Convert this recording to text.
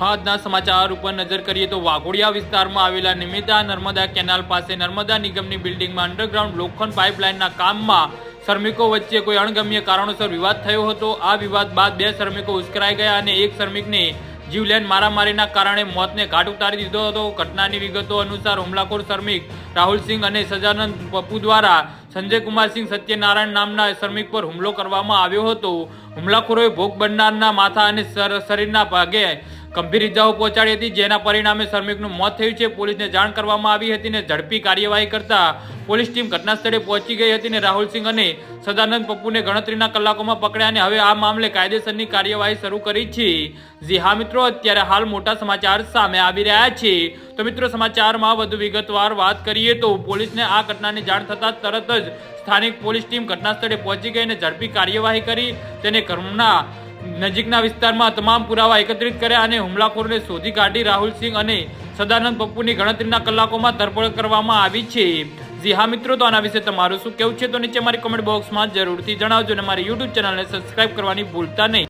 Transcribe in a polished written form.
આજના સમાચાર ઉપર નજર કરીએ તો વાઘોડિયા વિસ્તારમાં આવેલા નિમિત્તા નર્મદા કેનાલ પાસે નર્મદા નિગમની બિલ્ડિંગમાં અંડરગ્રાઉન્ડ લોખંડ પાઇપલાઇનના કામમાં શ્રમિકો વચ્ચે કોઈ અણગમ્ય કારણોસર વિવાદ થયો હતો। આ વિવાદ બાદ બે શ્રમિકો ઉશ્કેરાઈ ગયા અને એક શ્રમિકને જીવલેણ મારામારીના કારણે મોતને ઘાટ ઉતારી દીધો હતો। ઘટનાની વિગતો અનુસાર હુમલાખોર શ્રમિક રાહુલસિંહ અને સજાનંદ પપ્પુ દ્વારા સંજય કુમારસિંહ સત્યનારાયણ નામના શ્રમિક પર હુમલો કરવામાં આવ્યો હતો। હુમલાખોરોએ ભોગ બનનારના માથા અને શરીરના ભાગે ગંભીર ઇજાઓ પહોંચાડી હતી, જેના પરિણામે શ્રમિકનું મોત થયું છે। પોલીસને જાણ કરવામાં આવી હતી અને ઝડપી કાર્યવાહી કરતા પોલીસ ટીમ ઘટના સ્થળે પહોંચી ગઈ હતી અને રાહુલસિંહ અને સદાનંદ પપ્પુને ગણતરીના કલાકોમાં પકડ્યા અને હવે આ મામલે કાયદેસરની કાર્યવાહી શરૂ કરી છે। જી હા મિત્રો, અત્યારે હાલ મોટા સમાચાર સામે આવી રહ્યા છે। તો મિત્રો, સમાચારમાં વધુ વિગતવાર વાત કરીએ તો પોલીસને આ ઘટનાની જાણ થતાં તરત જ સ્થાનિક પોલીસ ટીમ ઘટના સ્થળે પહોંચી ગઈ અને ઝડપી કાર્યવાહી કરી તેને ઘરના નજીકના વિસ્તારમાં તમામ પુરાવા એકત્રિત કર્યા અને હુમલાખોરને શોધી કાઢી રાહુલસિંહ અને સદાનંદ પપ્પુની ગણતરીના કલાકોમાં ધરપકડ કરવામાં આવી છે। જી હા મિત્રો, તો આના વિશે તમારું શું કહેવું છે તો નીચે મારી કમેન્ટ બોક્સમાં જરૂરથી જણાવજો અને મારી યુટ્યુબ ચેનલને સબસ્ક્રાઇબ કરવાની ભૂલતા નહીં।